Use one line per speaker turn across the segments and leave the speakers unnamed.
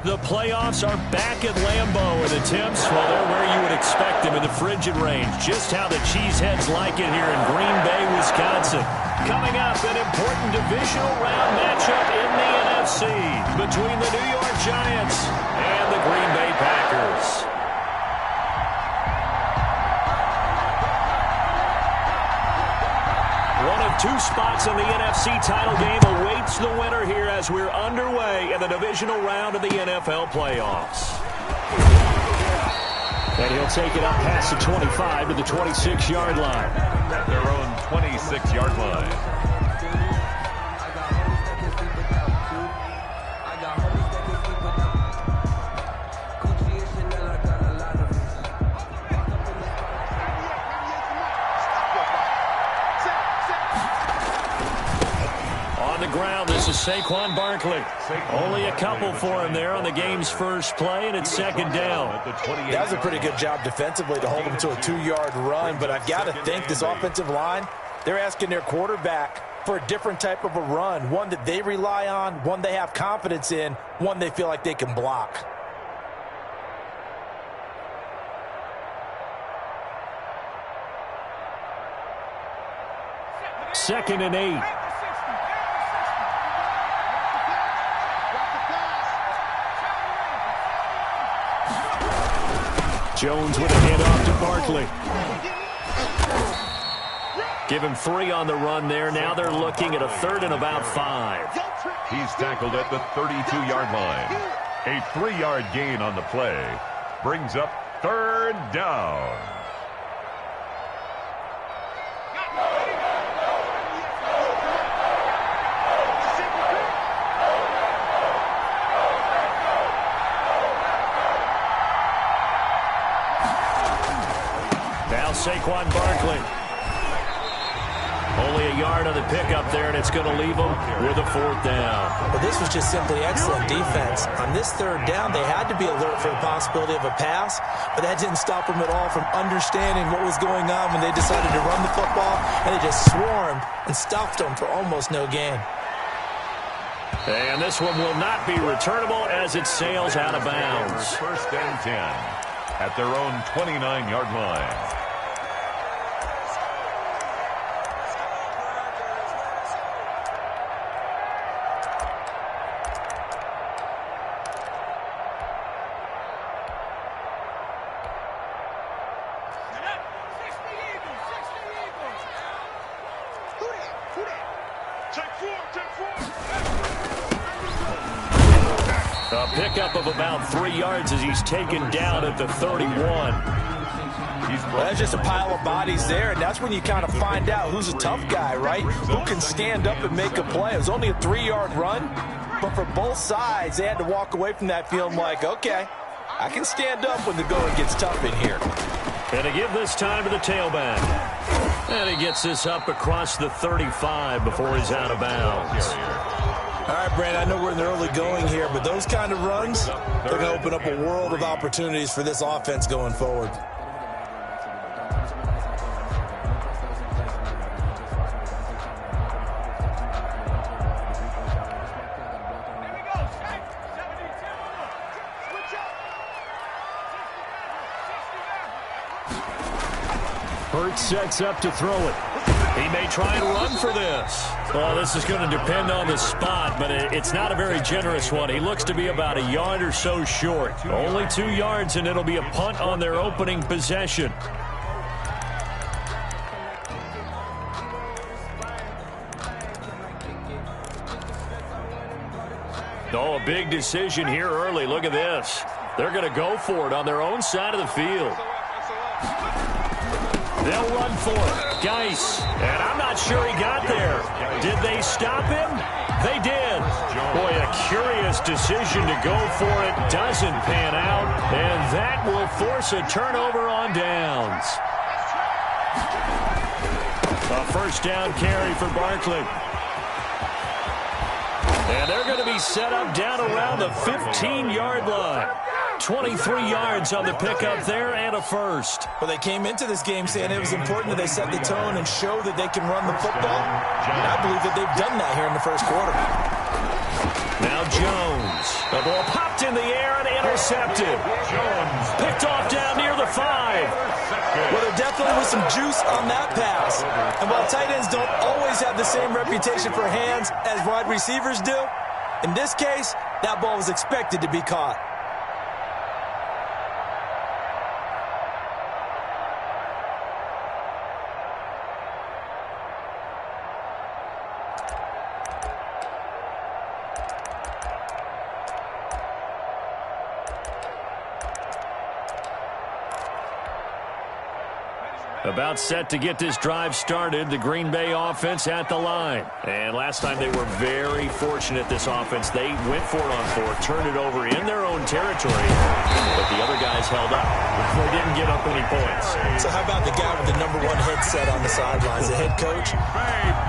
The playoffs are back at Lambeau, and the temps, well, they're where you would expect them in the frigid range. Just how the Cheeseheads like it here in Green Bay, Wisconsin. Coming up, an important divisional round matchup in the NFC between the New York Giants and the Green Bay Packers. One of two spots in the NFC title game awaits the winner here as we're underway in the divisional round of the NFL playoffs. And he'll take it up past the 25 to the 26-yard line.
At their own 26-yard line.
This is Saquon Barkley. Only a couple for him there on the game's first play, and it's second down.
That was a pretty good job defensively to hold him to a 2-yard run, but I've got to think this offensive line, they're asking their quarterback for a different type of a run, one that they rely on, one they have confidence in, one they feel like they can block.
Second and 8. Jones with a handoff to Barkley. Give him 3 on the run there. Now they're looking at a third and about 5.
He's tackled at the 32-yard line. A 3-yard gain on the play brings up third down.
Saquon Barkley. Only a yard on the pickup there, and it's going to leave them with a fourth down.
Well, this was just simply excellent defense. On this third down, they had to be alert for the possibility of a pass, but that didn't stop them at all from understanding what was going on when they decided to run the football, and they just swarmed and stopped them for almost no gain.
And this one will not be returnable as it sails out of bounds.
First and 10 at their own 29-yard line.
A pickup of about 3 yards as he's taken down at the 31.
Well, that's just a pile of bodies there, and that's when you kind of find out who's a tough guy, right? Who can stand up and make a play. It was only a 3-yard run, but for both sides, they had to walk away from that feeling like, okay, I can stand up when the going gets tough in here.
And to give this time to the tailback. And he gets this up across the 35 before he's out of bounds.
All right, Brandon, I know we're in the early going here, but those kind of runs, they're going to open up a world of opportunities for this offense going forward.
Hurts sets up to throw it. He may try and run for this. Well, this is going to depend on the spot, but it's not a very generous one. He looks to be about a yard or so short. Only 2 yards, and it'll be a punt on their opening possession. Oh, a big decision here early. Look at this. They're going to go for it on their own side of the field. They'll run for it. Geis. And I'm not sure he got there. Did they stop him? They did. Boy, a curious decision to go for it. Doesn't pan out. And that will force a turnover on downs. A first down carry for Barkley. And they're going to be set up down around the 15-yard line. 23 yards on the pickup there and a first.
Well, they came into this game saying it was important that they set the tone and show that they can run the football. And I believe that they've done that here in the first quarter.
Now Jones. The ball popped in the air and intercepted. Jones picked off down near the 5.
Well, there definitely was some juice on that pass. And while tight ends don't always have the same reputation for hands as wide receivers do, in this case, that ball was expected to be caught.
About set to get this drive started, the Green Bay offense at the line. And last time they were very fortunate, this offense. They went for it on 4, turned it over in their own territory, but the other guys held up. They didn't give up any points.
So how about the guy with the #1 headset on the sidelines, the head coach?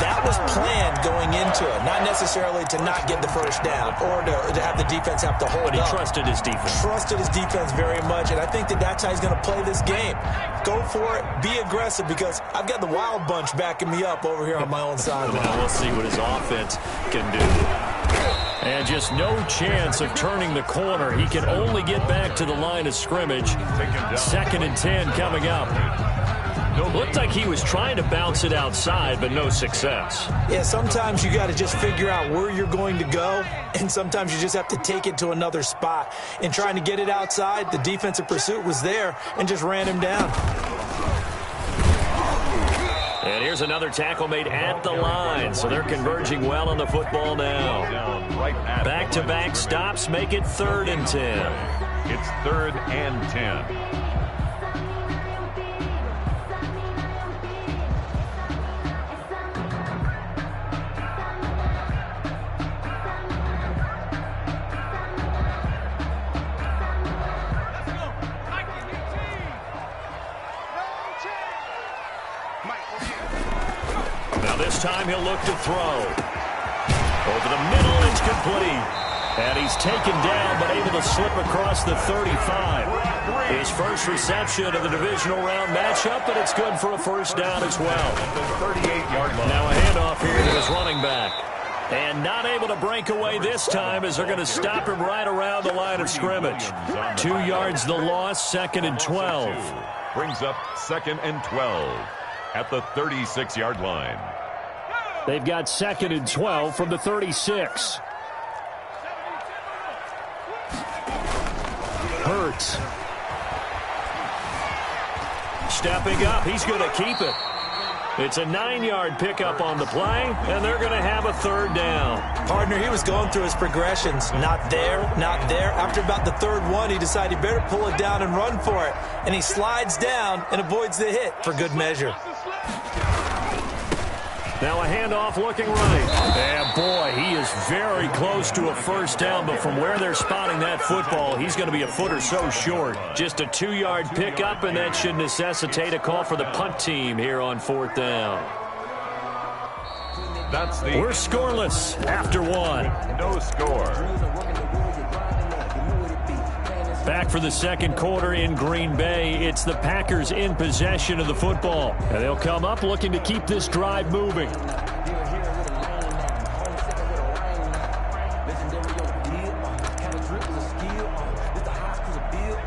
That was planned going into it, not necessarily to not get the first down or to have the defense have to hold up.
But he trusted his defense.
Trusted his defense very much, and I think that's how he's going to play this game. Go for it, be aggressive, because I've got the wild bunch backing me up over here on my own sideline.
Now we'll see what his offense can do. And just no chance of turning the corner. He can only get back to the line of scrimmage. 2nd and 10 coming up. Looked like he was trying to bounce it outside, but no success.
Yeah, sometimes you got to just figure out where you're going to go, and sometimes you just have to take it to another spot. In trying to get it outside, the defensive pursuit was there and just ran him down.
And here's another tackle made at the line, so they're converging well on the football now. Back-to-back stops make it 3rd and 10.
It's 3rd and 10.
This time he'll look to throw. Over the middle, it's complete. And he's taken down, but able to slip across the 35. His first reception of the divisional round matchup, but it's good for a first down as well.
38-yard line.
Now a handoff here to his running back. And not able to break away this time as they're going to stop him right around the line of scrimmage. 2 yards the loss, 2nd and 12.
Brings up 2nd and 12 at the 36-yard line.
They've got 2nd and 12 from the 36. Hurts. Stepping up, he's going to keep it. It's a 9-yard pickup on the play, and they're going to have a 3rd down.
Partner, he was going through his progressions. Not there, not there. After about the 3rd one, he decided he better pull it down and run for it. And he slides down and avoids the hit for good measure.
Now a handoff looking right. And boy, he is very close to a first down, but from where they're spotting that football, he's going to be a foot or so short. Just a 2-yard pickup, and that should necessitate a call for the punt team here on 4th down. We're scoreless after 1.
No score.
Back for the 2nd quarter in Green Bay. It's the Packers in possession of the football. And they'll come up looking to keep this drive moving.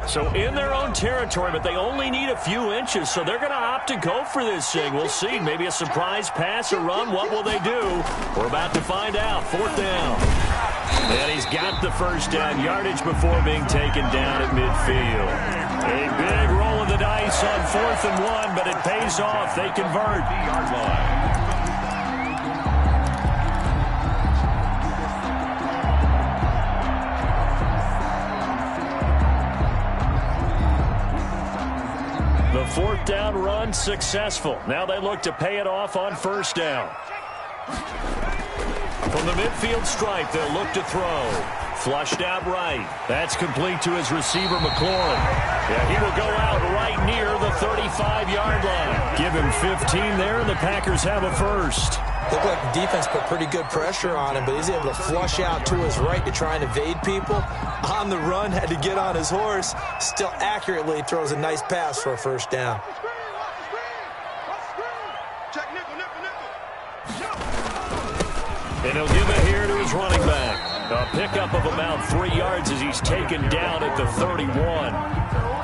So in their own territory, but they only need a few inches, so they're going to opt to go for this thing. We'll see. Maybe a surprise pass or run. What will they do? We're about to find out. 4th down. And he's got the first down yardage before being taken down at midfield. A big roll of the dice on 4th and 1, but it pays off. They convert. The 4th down run successful. Now they look to pay it off on 1st down. From the midfield stripe, they'll look to throw. Flushed out right. That's complete to his receiver, McLaurin. Yeah, he will go out right near the 35-yard line. Give him 15 there, and the Packers have a first.
Looked like the defense put pretty good pressure on him, but he's able to flush out to his right to try and evade people. On the run, had to get on his horse. Still accurately throws a nice pass for a first down. And
he'll give it here to his running back. A pickup of about 3 yards as he's taken down at the 31.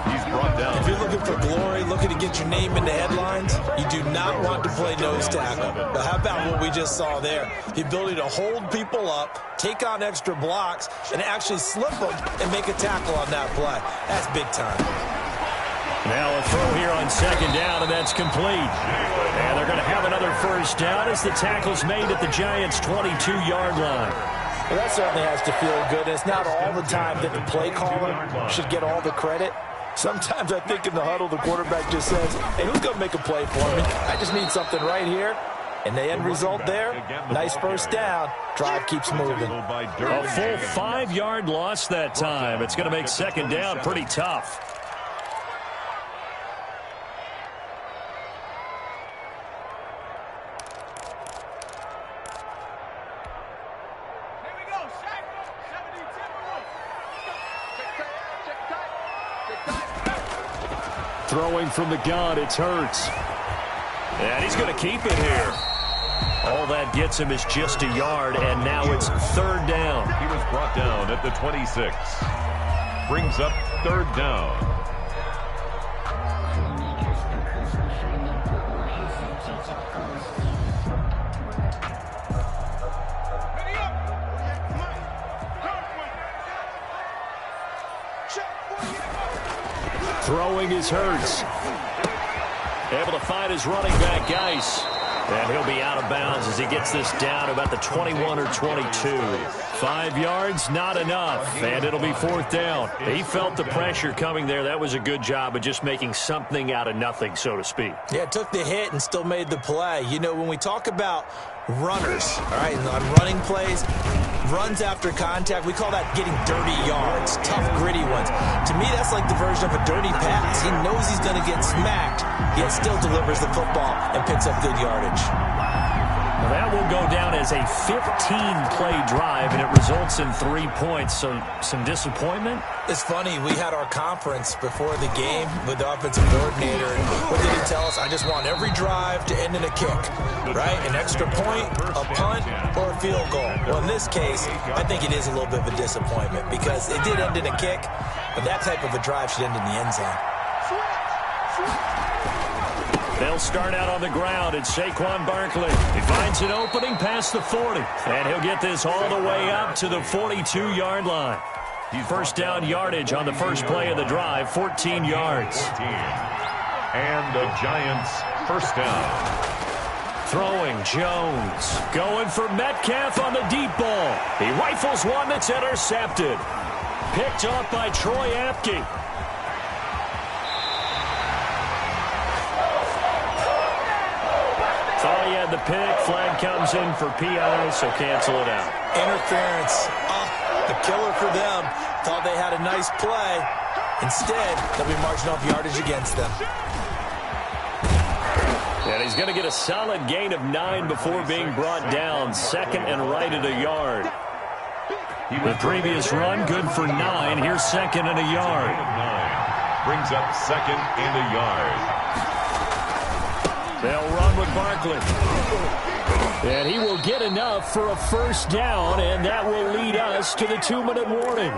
He's brought down.
If you're looking for glory, looking to get your name in the headlines, you do not want to play nose tackle. But how about what we just saw there? The ability to hold people up, take on extra blocks, and actually slip them and make a tackle on that play. That's big time.
Now a throw here on second down, and that's complete. And they're going to have another first down as the tackle's made at the Giants' 22-yard line.
Well, that certainly has to feel good. And it's not all the time that the play caller should get all the credit. Sometimes I think in the huddle, the quarterback just says, hey, who's going to make a play for me? I just need something right here. And the end result there, nice first down. Drive keeps moving.
A full 5-yard loss that time. It's going to make second down pretty tough. Throwing from the gun, it's Hurts. And he's going to keep it here. All that gets him is just a yard, and now it's third down.
He was brought down at the 26. Brings up third down.
Throwing is Hurts. Able to find his running back, Geis. And he'll be out of bounds as he gets this down about the 21 or 22. 5 yards, not enough. And it'll be fourth down. He felt the pressure coming there. That was a good job of just making something out of nothing, so to speak.
Yeah, took the hit and still made the play. You know, when we talk about runners, all right, on running plays, runs after contact, we call that getting dirty yards, tough, gritty ones. To me, that's like the version of a dirty pass. He knows he's going to get smacked, yet still delivers the football and picks up good yardage.
Well, that will go down as a 15-play drive, and it results in 3 points. So some disappointment?
It's funny, we had our conference before the game with the offensive coordinator, and what did he tell us? I just want every drive to end in a kick, right? An extra point, a punt, or a field goal. Well, in this case, I think it is a little bit of a disappointment because it did end in a kick, but that type of a drive should end in the end zone.
They'll start out on the ground. It's Saquon Barkley. He finds an opening past the 40, and he'll get this all the way up to the 42-yard line. First down yardage on the first play of the drive, 14 yards.
And the Giants first down.
Throwing, Jones. Going for Metcalf on the deep ball. He rifles one that's intercepted. Picked off by Troy Apke. Thought he had the pick. Flag comes in for PI, so cancel it out.
Interference. The killer for them. Thought they had a nice play. Instead, they'll be marching off yardage against them.
And he's going to get a solid gain of 9 before being brought down. Second and right at a yard. The previous run, good for 9. Here's second and a yard.
Brings up second and a yard.
They'll run with Barkley. And he will get enough for a first down, and that will lead us to the 2-minute warning.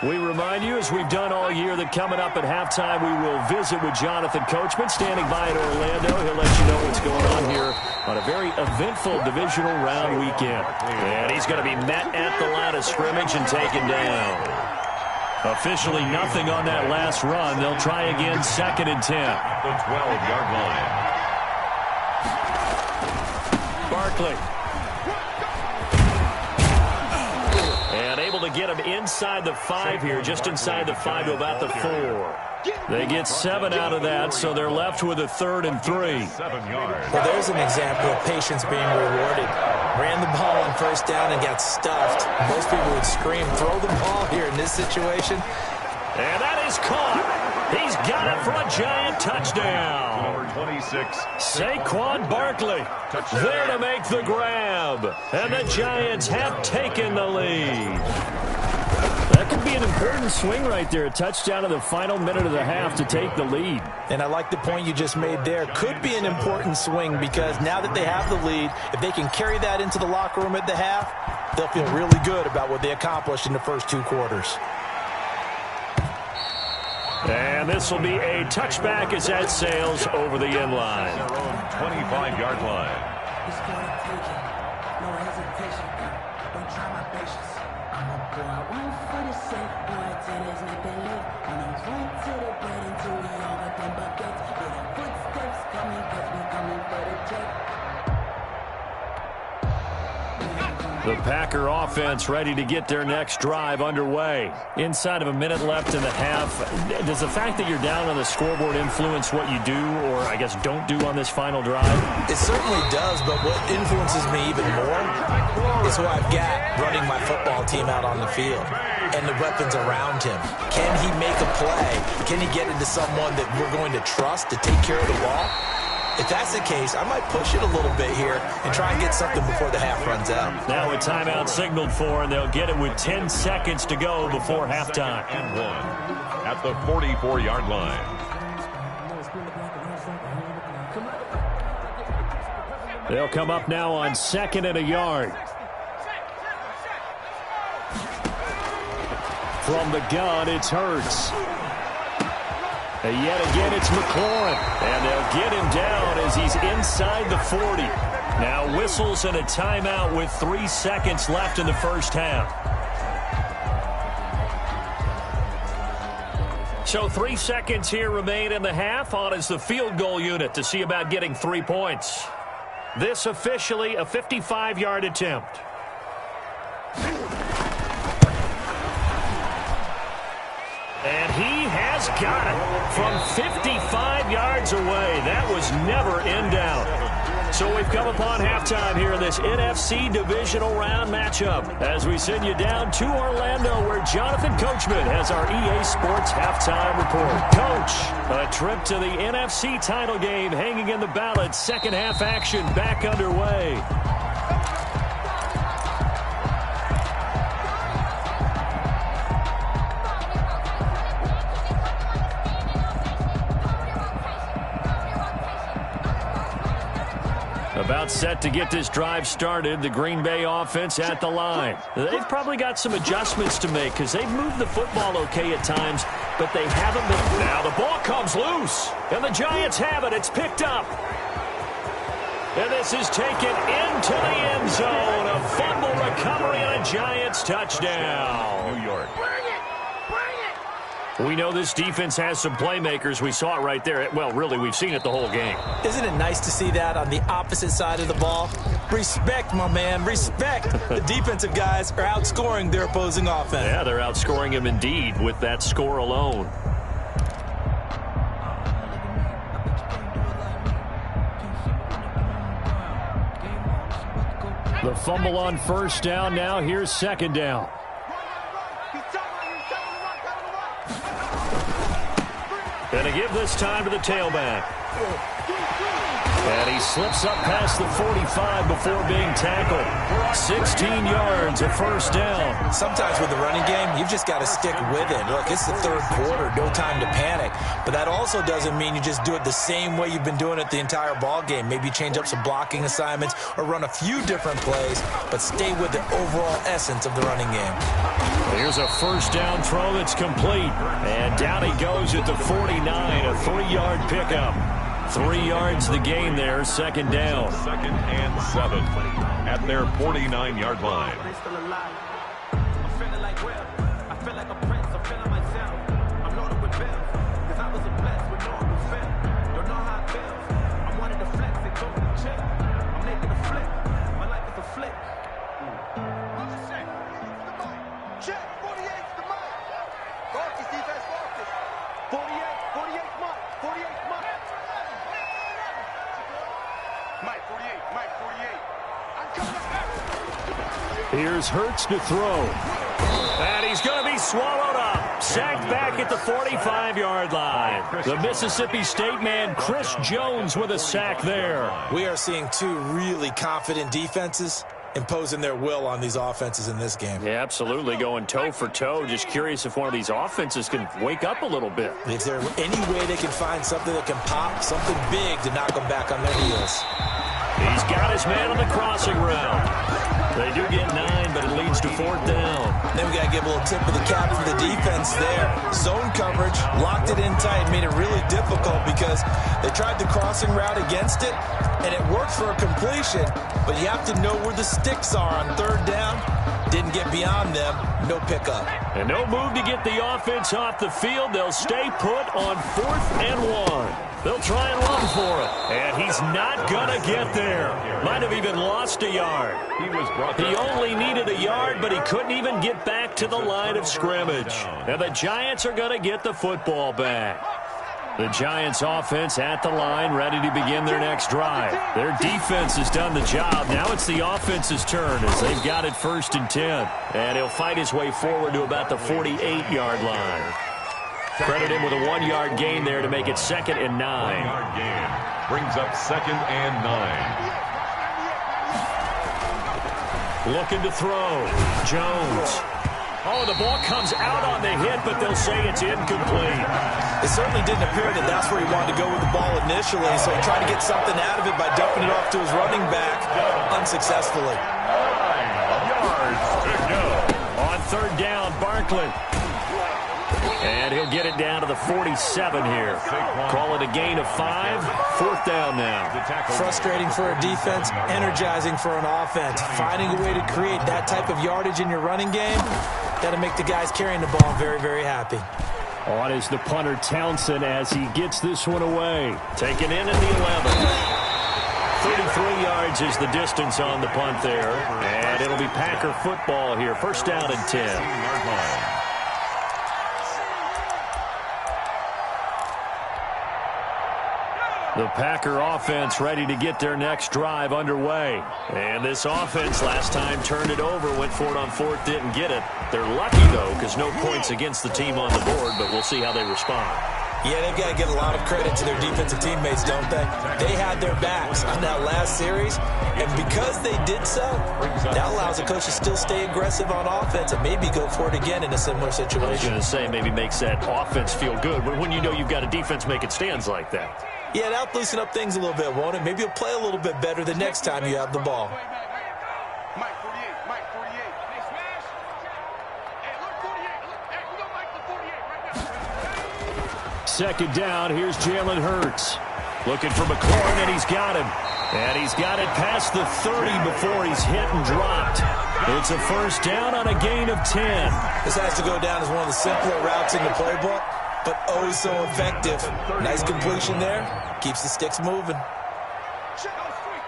We remind you, as we've done all year, that coming up at halftime, we will visit with Jonathan Coachman, standing by in Orlando. He'll let you know what's going on here on a very eventful divisional round weekend. And he's going to be met at the line of scrimmage and taken down. Officially nothing on that last run. They'll try again, second and 10.
The 12-yard line.
Barkley. And able to get him inside the 5 here, just inside the 5 to about the 4. They get 7 out of that, so they're left with a 3rd and 3.
7 yards.
Well, there's an example of patience being rewarded. Ran the ball on first down and got stuffed. Most people would scream, throw the ball here in this situation.
And that is caught. He's got it for a Giant touchdown.
Number 26.
Saquon Barkley there to make the grab. And the Giants have taken the lead. That could be an important swing right there. A touchdown in the final minute of the half to take the lead.
And I like the point you just made there. Could be an important swing because now that they have the lead, if they can carry that into the locker room at the half, they'll feel really good about what they accomplished in the first 2 quarters.
And this will be a touchback as that sails over the end line.
25-yard line.
It's gonna take it. No hesitation. Don't try my patience. I'm a boy. I went for the sake. Boy, till there's nothing left. And I'm going to the bread until we all got them buckets. Hear the footsteps coming, cause we coming for the check.
The Packer offense ready to get their next drive underway. Inside of a minute left in the half. Does the fact that you're down on the scoreboard influence what you do, or I guess don't do on this final drive?
It certainly does, but what influences me even more is who I've got running my football team out on the field and the weapons around him. Can he make a play? Can he get into someone that we're going to trust to take care of the ball? If that's the case, I might push it a little bit here and try and get something before the half runs out.
Now a timeout signaled for, and they'll get it with 10 seconds to go before halftime.
And 1 at the 44-yard line.
They'll come up now on 2nd and a yard. From the gun, it's Hurts. And yet again, it's McLaurin. And they'll get him down as he's inside the 40. Now whistles and a timeout with 3 seconds left in the first half. So 3 seconds here remain in the half. On is the field goal unit to see about getting 3 points. This officially a 55-yard attempt. And he has got it from 55 yards away. That was never in doubt. So we've come upon halftime here in this NFC divisional round matchup as we send you down to Orlando where Jonathan Coachman has our EA Sports halftime report. Coach, a trip to the NFC title game hanging in the balance. Second half action back underway. About set to get this drive started, the Green Bay offense at the line. They've probably got some adjustments to make because they've moved the football okay at times, but they haven't been. Now the ball comes loose, and the Giants have it. It's picked up. And this is taken into the end zone. A fumble recovery and a Giants touchdown.
New York.
We know this defense has some playmakers. We saw it right there. Well, really, we've seen it the whole game.
Isn't it nice to see that on the opposite side of the ball? Respect, my man, respect. The defensive guys are outscoring their opposing offense.
Yeah, they're outscoring him indeed with that score alone. The fumble on first down. Now here's second down. Gonna give this time to the tailback. And he slips up past the 45 before being tackled. 16 yards, a first down.
Sometimes with the running game, you've just got to stick with it. Look, it's the third quarter, no time to panic. But that also doesn't mean you just do it the same way you've been doing it the entire ball game. Maybe change up some blocking assignments or run a few different plays, but stay with the overall essence of the running game.
Here's a first down throw that's complete. And down he goes at the 49, a 3-yard pickup. 3 yards the gain there, second down.
2nd and 7 at their 49-yard line.
Here's Hurts to throw. And he's going to be swallowed up. Sacked back at the 45-yard line. The Mississippi State man, Chris Jones, with a sack there.
We are seeing two really confident defenses. imposing their will on these offenses in this game.
Yeah, absolutely, going toe for toe. Just curious if one of these offenses can wake up a little bit.
Is there any way they can find something that can pop, something big to knock them back on their heels?
He's got his man on the crossing route. They do get 9, but it leads to 4th down.
Then we got to give a little tip of the cap for the defense there. Zone coverage, locked it in tight, made it really difficult because they tried the crossing route against it, and it worked for a completion, but you have to know where the sticks are on 3rd down. Didn't get beyond them, no pickup.
And no move to get the offense off the field. They'll stay put on 4th and 1. They'll try and run for it. And he's not going to get there. Might have even lost a yard. He only needed a yard, but he couldn't even get back to the line of scrimmage. And the Giants are going to get the football back. The Giants offense at the line, ready to begin their next drive. Their defense has done the job. Now it's the offense's turn as they've got it 1st and 10. And he'll fight his way forward to about the 48-yard line. Credit him with a 1-yard gain there to make it 2nd and 9.
1-yard gain brings up 2nd and 9.
Looking to throw. Jones. Oh, the ball comes out on the hit, but they'll say it's incomplete.
It certainly didn't appear that that's where he wanted to go with the ball initially, so he tried to get something out of it by dumping it off to his running back unsuccessfully.
9 yards to go.
On 3rd down, Barkley. And he'll get it down to the 47 here. Call it a gain of 5. 4th down now.
Frustrating for a defense, energizing for an offense. Finding a way to create that type of yardage in your running game, that'll make the guys carrying the ball very, very happy.
On is the punter, Townsend, as he gets this one away. Taken in at the 11. 33 yards is the distance on the punt there. And it'll be Packer football here. 1st down and 10. The Packer offense ready to get their next drive underway. And this offense last time turned it over, went for it on 4th, didn't get it. They're lucky, though, because no points against the team on the board, but we'll see how they respond.
Yeah, they've got to give a lot of credit to their defensive teammates, don't they? They had their backs on that last series, and because they did so, that allows the coach to still stay aggressive on offense and maybe go for it again in a similar situation.
I was going to say, maybe makes that offense feel good, but when you know you've got a defense making stands like that.
Yeah, that'll loosen up things a little bit, won't it? Maybe you'll play a little bit better the next time you have the ball.
Mike 48, Mike 48. Hey, smash. Hey, look, 48. Look, hey, we got Mike the 48 right now.
2nd down, here's Jalen Hurts. Looking for McLaurin, and he's got him. And he's got it past the 30 before he's hit and dropped. It's a 1st down on a gain of 10.
This has to go down as one of the simpler routes in the playbook, but oh so effective. Nice completion there. Keeps the sticks moving.
Check on street.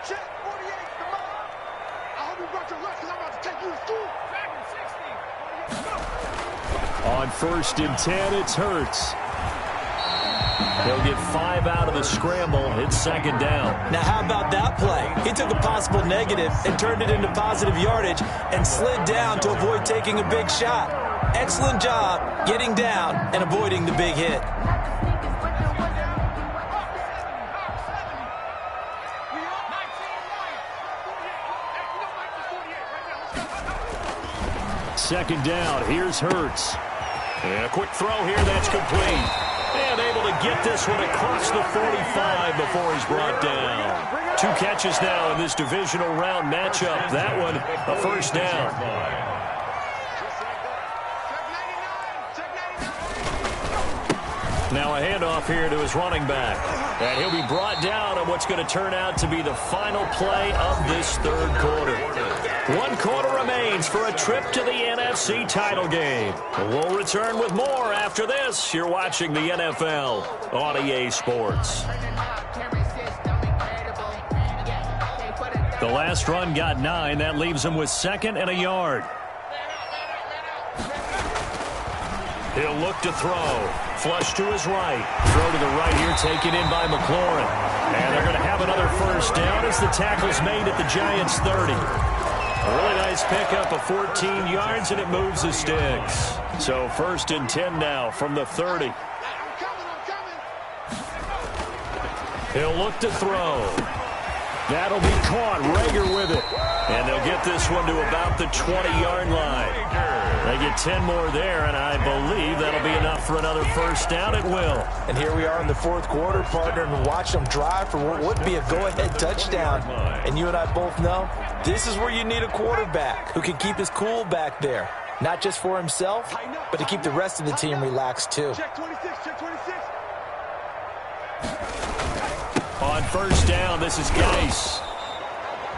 Check 48. Come on. I hope you brought your lunch because I'm about to take you to school. Back in 60.
On 1st and 10, it's Hurts. He'll get 5 out of the scramble. It's 2nd down.
Now, how about that play? He took a possible negative and turned it into positive yardage and slid down to avoid taking a big shot. Excellent job getting down and avoiding the big hit.
Second down, here's Hurts. And a quick throw here, that's complete. And able to get this one across the 45 before he's brought down. 2 catches now in this divisional round matchup. That one, a 1st down. Now a handoff here to his running back. And he'll be brought down on what's going to turn out to be the final play of this 3rd quarter. 1 quarter remains for a trip to the NFC title game. We'll return with more after this. You're watching the NFL on EA Sports. The last run got 9. That leaves him with 2nd and a yard. He'll look to throw. Flush to his right. Throw to the right here, taken in by McLaurin. And they're going to have another 1st down as the tackle's made at the Giants' 30. A really nice pickup of 14 yards, and it moves the sticks. So 1st and 10 now from the 30. He'll look to throw. That'll be caught. Rager with it. And they'll get this one to about the 20-yard line. They get 10 more there, and I believe that'll be enough for another first down at will.
And here we are in the fourth quarter, partner, and watch them drive for what would be a go-ahead touchdown. And you and I both know this is where you need a quarterback who can keep his cool back there. Not just for himself, but to keep the rest of the team relaxed too.
Check 26, check 26.
On first down, this is Geis.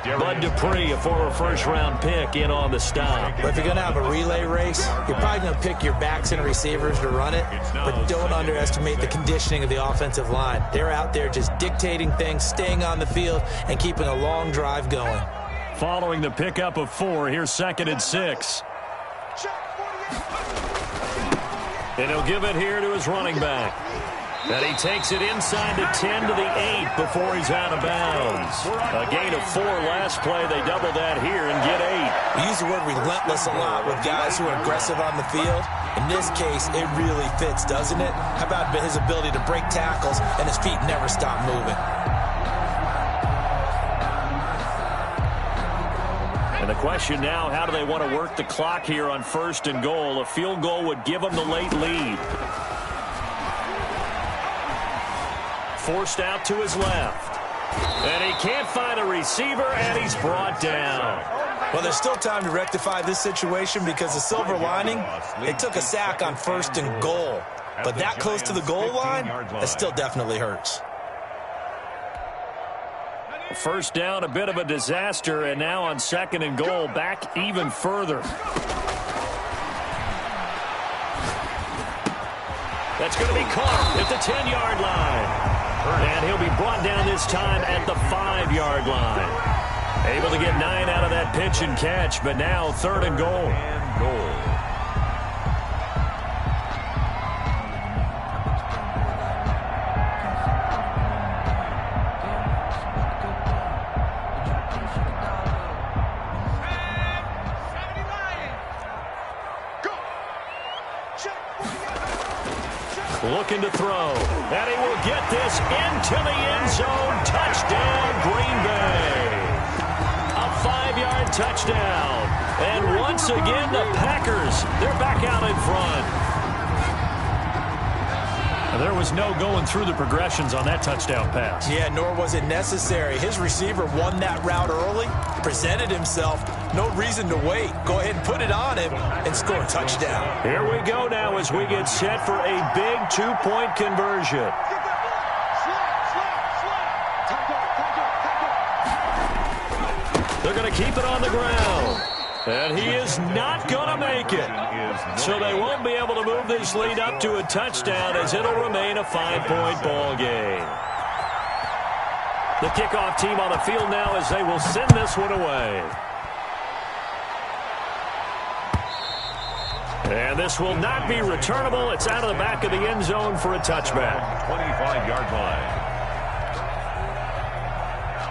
Bud Dupree, a former first-round pick, in on the stop.
But if you're going to have a relay race, you're probably going to pick your backs and receivers to run it, but don't underestimate the conditioning of the offensive line. They're out there just dictating things, staying on the field, and keeping a long drive going.
Following the pickup of 4, here's 2nd and 6. And he'll give it here to his running back. And he takes it inside the 10 to the 8 before he's out of bounds. A gain of 4 last play. They double that here and get 8.
We use the word relentless a lot with guys who are aggressive on the field. In this case, it really fits, doesn't it? How about his ability to break tackles and his feet never stop moving?
And the question now, how do they want to work the clock here on 1st and goal? A field goal would give them the late lead. Forced out to his left. And he can't find a receiver, and he's brought down.
Well, there's still time to rectify this situation because the silver lining, it took a sack on 1st and goal. But that close to the goal line, that still definitely hurts.
First down, a bit of a disaster, and now on 2nd and goal, back even further. That's going to be caught at the 10-yard line. And he'll be brought down this time at the 5-yard line. Able to get 9 out of that pitch and catch, but now 3rd and goal. Looking to throw, and he will get this into the end zone. Touchdown, Green Bay. A 5-yard touchdown. And once again, the Packers, they're back out in front. There was no going through the progressions on that touchdown pass.
Yeah, nor was it necessary. His receiver won that route early, presented himself. No reason to wait. Go ahead and put it on him and score a touchdown.
Here we go now as we get set for a big 2-point conversion. They're going to keep it on the ground. And he is not going to make it. So they won't be able to move this lead up to a touchdown as it'll remain a 5-point ball game. The kickoff team on the field now as they will send this one away. And this will not be returnable. It's out of the back of the end zone for a touchback.
25-yard line.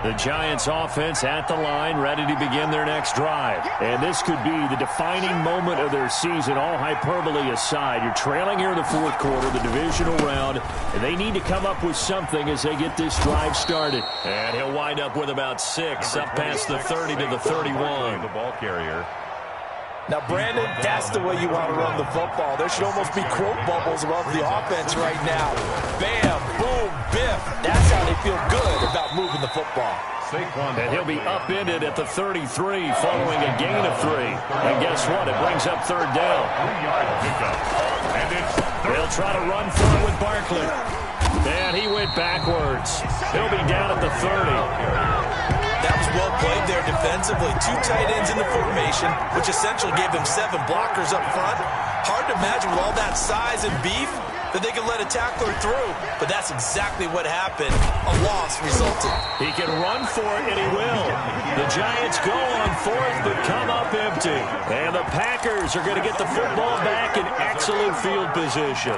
The Giants offense at the line, ready to begin their next drive. And this could be the defining moment of their season, all hyperbole aside. You're trailing here in the fourth quarter, the divisional round, and they need to come up with something as they get this drive started. And he'll wind up with about 6, up past the 30 to the 31.
The ball carrier.
Now, Brandon, that's the way you want to run the football. There should almost be quote bubbles above the offense right now. Bam, boom, biff. That's how they feel good about moving the football.
And he'll be upended at the 33 following a gain of 3. And guess what? It brings up 3rd down.
3-yard pickup. And it's
they'll try to run for it with Barkley. And he went backwards. He'll be down at the 30.
That was well played there defensively. 2 tight ends in the formation, which essentially gave them 7 blockers up front. Hard to imagine with all that size and beef that they could let a tackler through, but that's exactly what happened. A loss resulted.
He can run for it, and he will. The Giants go on 4th, but come up empty. And the Packers are going to get the football back in excellent field position.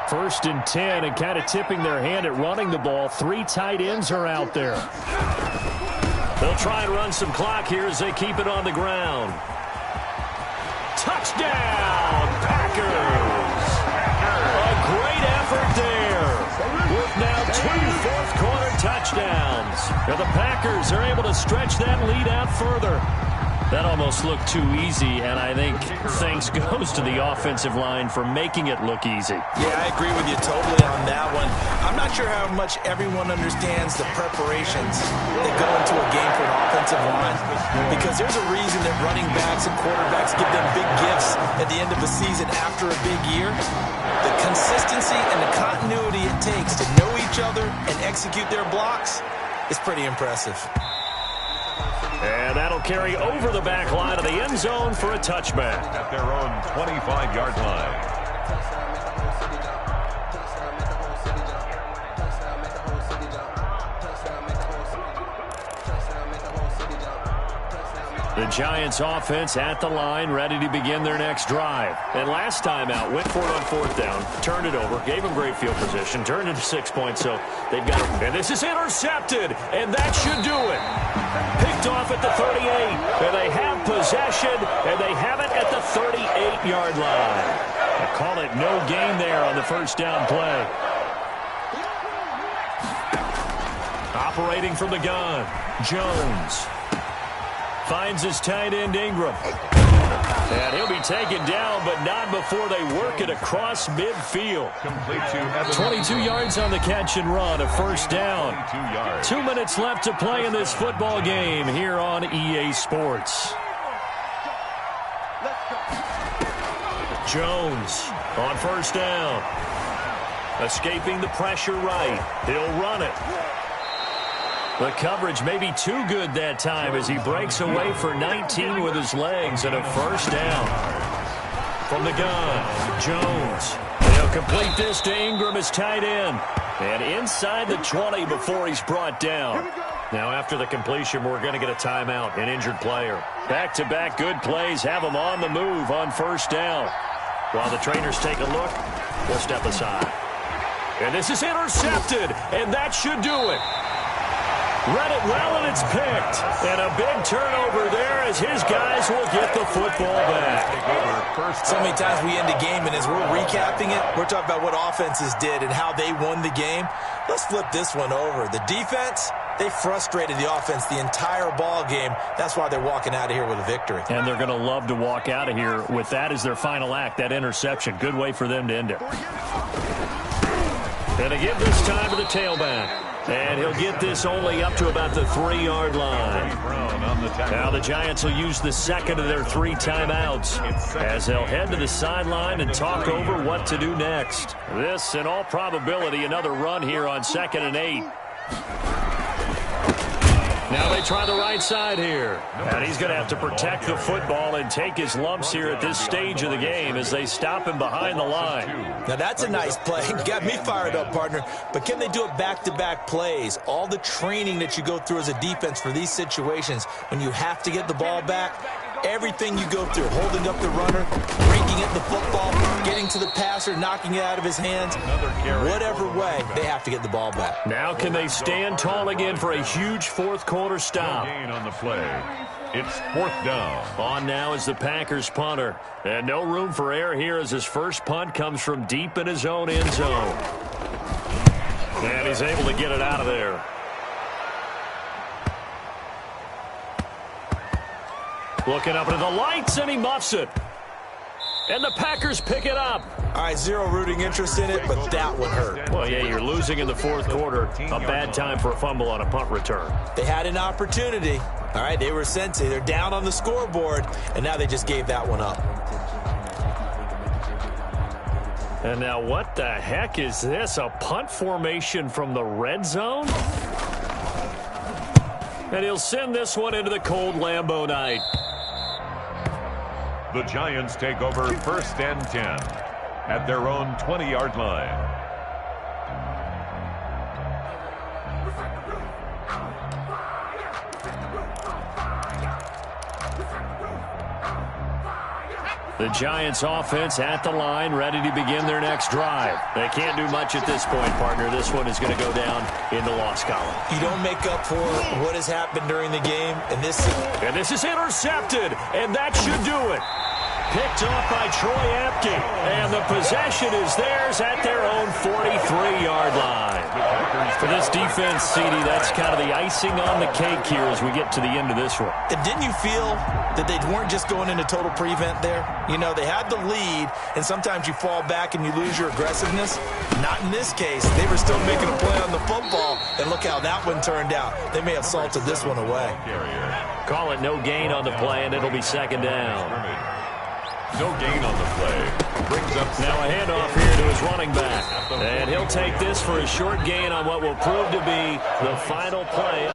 First and 10, and kind of tipping their hand at running the ball. 3 tight ends are out there. They'll try and run some clock here as they keep it on the ground. Touchdown, Packers! A great effort there. touchdowns. And the Packers are able to stretch that lead out further. That almost looked too easy, and I think thanks goes to the offensive line for making it look easy.
Yeah, I agree with you totally on that one. I'm not sure how much everyone understands the preparations that go into a game for an offensive line, because there's a reason that running backs and quarterbacks give them big gifts at the end of the season after a big year. The consistency and the continuity it takes to know each other and execute their blocks is pretty impressive.
And that'll carry over the back line of the end zone for a touchback.
At their own 25-yard line.
The Giants offense at the line, ready to begin their next drive. And last time out, went for it on fourth down, turned it over, gave them great field position, turned it to 6 points, so they've got it. And this is intercepted, and that should do it. Picked off at the 38, and they have possession, and they have it at the 38-yard line. I call it no gain there on the first down play. Operating from the gun, Jones. Finds his tight end, Ingram. And he'll be taken down, but not before they work it across midfield. 22 yards on the catch and run, a first down. 2 minutes left to play in this football game here on EA Sports. Jones on first down. Escaping the pressure right. He'll run it. The coverage may be too good that time as he breaks away for 19 with his legs and a first down. From the gun, Jones. He'll complete this to Ingram, his tight end. And inside the 20 before he's brought down. Now after the completion, we're going to get a timeout, an injured player. Back-to-back good plays have him on the move on first down. While the trainers take a look, we'll step aside. And this is intercepted, and that should do it. Read it well, and it's picked. And a big turnover there as his guys will get the football back.
So many times we end a game, and as we're recapping it, we're talking about what offenses did and how they won the game. Let's flip this one over. The defense, they frustrated the offense the entire ball game. That's why they're walking out of here with a victory.
And they're going to love to walk out of here with that as their final act, that interception. Good way for them to end it. And to give this time to the tailback. And he'll get this only up to about the 3-yard line. Now the Giants will use the second of their 3 timeouts as they'll head to the sideline and talk over what to do next. This, in all probability, another run here on 2nd and 8. Now they try the right side here. And he's going to have to protect the football and take his lumps here at this stage of the game as they stop him behind the line.
Now that's a nice play. Got me fired up, partner. But can they do it back-to-back plays? All the training that you go through as a defense for these situations, when you have to get the ball back, everything you go through, holding up the runner, breaking at the football, getting to the passer, knocking it out of his hands, whatever way, they have to get the ball back.
Now can they stand tall again for a huge fourth-quarter stop?
Gain on the play. It's 4th down.
On now is the Packers punter. And no room for error here as his first punt comes from deep in his own end zone. And he's able to get it out of there. Looking up into the lights, and he muffs it. And the Packers pick it up.
All right, zero rooting interest in it, but that one hurt.
Well, yeah, you're losing in the fourth quarter. A bad time for a fumble on a punt return.
They had an opportunity. All right, they were sent to. They're down on the scoreboard, and now they just gave that one up.
And now what the heck is this? A punt formation from the red zone? And he'll send this one into the cold Lambeau night.
The Giants take over 1st and 10 at their own 20-yard line.
The Giants offense at the line, ready to begin their next drive. They can't do much at this point, partner. This one is going to go down in the loss column.
You don't make up for what has happened during the game. And this is
intercepted, and that should do it. Picked off by Troy Apke. And the possession is theirs at their own 43-yard line. For this defense, CD, that's kind of the icing on the cake here as we get to the end of this one.
And didn't you feel that they weren't just going into total prevent there? You know, they had the lead, and sometimes you fall back and you lose your aggressiveness. Not in this case. They were still making a play on the football, and look how that one turned out. They may have salted this one away.
Call it no gain on the play, and it'll be second down.
No gain on the play. Brings up
now a handoff here to his running back. And he'll take this for a short gain on what will prove to be the final play.